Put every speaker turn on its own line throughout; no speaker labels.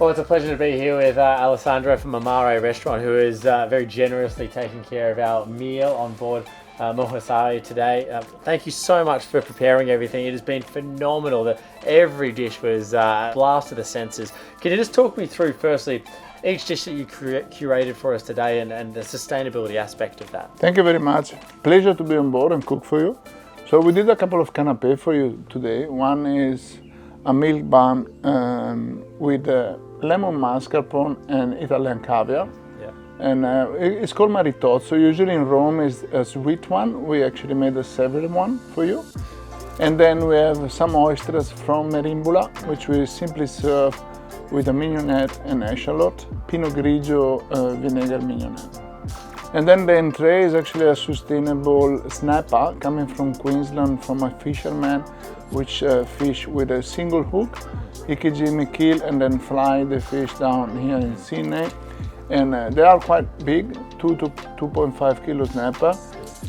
Well, it's a pleasure to be here with Alessandro from Amare Restaurant, who is very generously taking care of our meal on board Mohosayu today. Thank you so much for preparing everything. It has been phenomenal. Every dish was a blast to the senses. Can you just talk me through, firstly, each dish that you curated for us today and the sustainability aspect of that?
Thank you very much. Pleasure to be on board and cook for you. So we did a couple of canapé for you today. One is a milk bun with lemon mascarpone and Italian caviar.
Yeah.
And it's called maritozzo. Usually in Rome is a sweet one. We actually made a savory one for you. And then we have some oysters from Merimbula, which we simply serve with a mignonette and echalot, Pinot Grigio vinegar mignonette. And then the entree is actually a sustainable snapper coming from Queensland from a fisherman which fish with a single hook, ikijimi kill, and then fly the fish down here in Sydney. And they are quite big, 2 to 2.5 kilo snapper.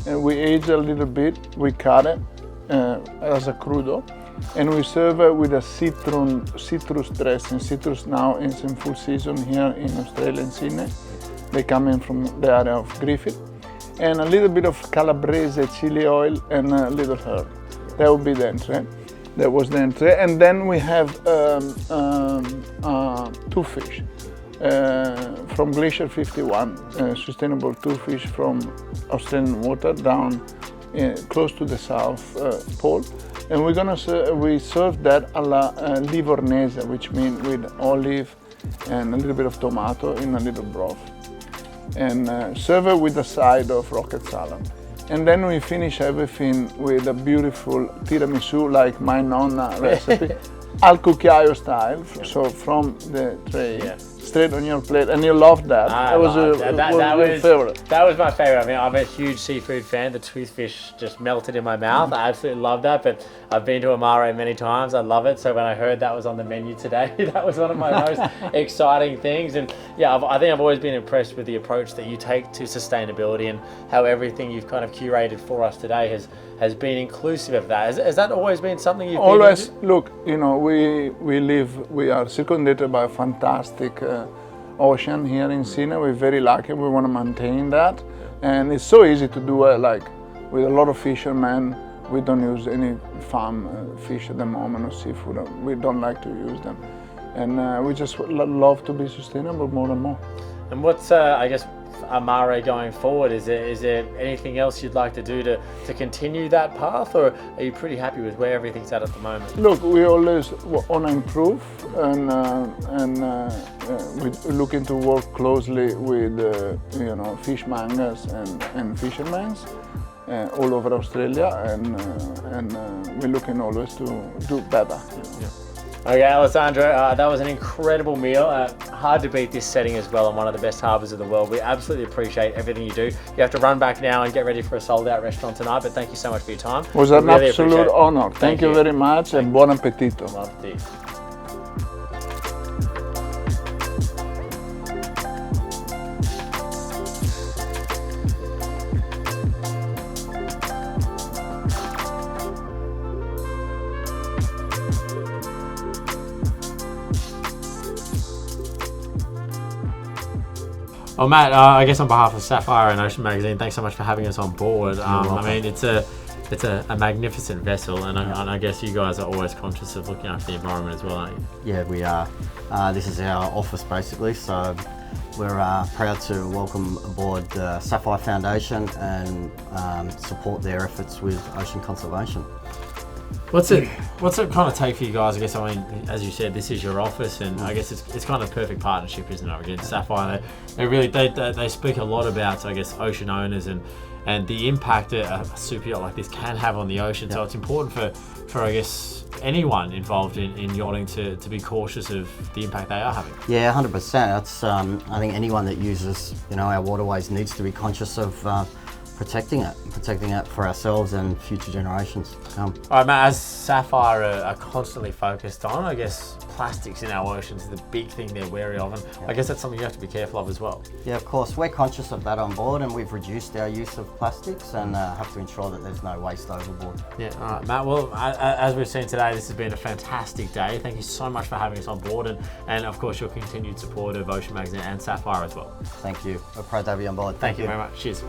And we age a little bit, we cut it as a crudo, and we serve it with a citrus dressing. Citrus now is in full season here in Australia in Sydney. They come in from the area of Griffith. And a little bit of calabrese chili oil and a little herb. That would be the entree. That was the entree. And then we have two fish from Glacier 51, sustainable two fish from Australian water down close to the South Pole. And we serve that a la livornese, which means with olive and a little bit of tomato in a little broth. And serve it with a side of rocket salad. And then we finish everything with a beautiful tiramisu, like my nonna recipe, al cucchiaio style. So from the tray, straight on your plate, and you loved that. That was your favorite.
That was my favorite. I mean, I'm a huge seafood fan. The toothfish just melted in my mouth. I absolutely love that. But I've been to Amare many times. I love it. So when I heard that was on the menu today, that was one of my most exciting things. And yeah, I think I've always been impressed with the approach that you take to sustainability and how everything you've kind of curated for us today has been inclusive of that. Has that always been something you've
always been into? Look, you know, we are circumvented by a fantastic ocean here in Sydney. We're very lucky. We want to maintain that, and it's so easy to do it. Like with a lot of fishermen, we don't use any farm fish at the moment or seafood. We don't like to use them, and we just love to be sustainable more and more.
And what's I guess Amare going forward? Is there anything else you'd like to do to continue that path, or are you pretty happy with where everything's at the moment?
Look, we always want to improve, and we're looking to work closely with fishmongers and fishermen all over Australia, and we're looking always to do better.
Yeah. Okay, Alessandro, that was an incredible meal. Hard to beat this setting as well on one of the best harbours in the world. We absolutely appreciate everything you do. You have to run back now and get ready for a sold-out restaurant tonight, but thank you so much for your time.
It was an absolute honour. Thank you very much, and buon appetito.
Bon appetit. Well, Matt, I guess on behalf of Sapphire and Ocean Magazine, thanks so much for having us on board. I mean, it's a magnificent vessel, and I guess you guys are always conscious of looking after the environment as well, aren't you?
Yeah, we are. This is our office basically, so we're proud to welcome aboard the Sapphire Foundation and support their efforts with ocean conservation.
What's it kind of take for you guys? I guess, I mean, as you said, this is your office, and I guess it's kind of a perfect partnership, isn't it? Again, Sapphire, they speak a lot about, I guess, ocean owners and the impact a super yacht like this can have on the ocean. So it's important for I guess anyone involved in yachting to be cautious of the impact they are having.
Yeah, 100%. That's I think anyone that uses our waterways needs to be conscious of protecting it for ourselves and future generations to come.
All right, Matt, as Sapphire are constantly focused on, I guess plastics in our oceans is the big thing they're wary of, and I guess that's something you have to be careful of as well.
Yeah, of course, we're conscious of that on board, and we've reduced our use of plastics and have to ensure that there's no waste overboard.
Yeah, all right, Matt. Well, as we've seen today, this has been a fantastic day. Thank you so much for having us on board, and of course your continued support of Ocean Magazine and Sapphire as well.
Thank you. We're proud to have you on board.
Thank you very much. Cheers.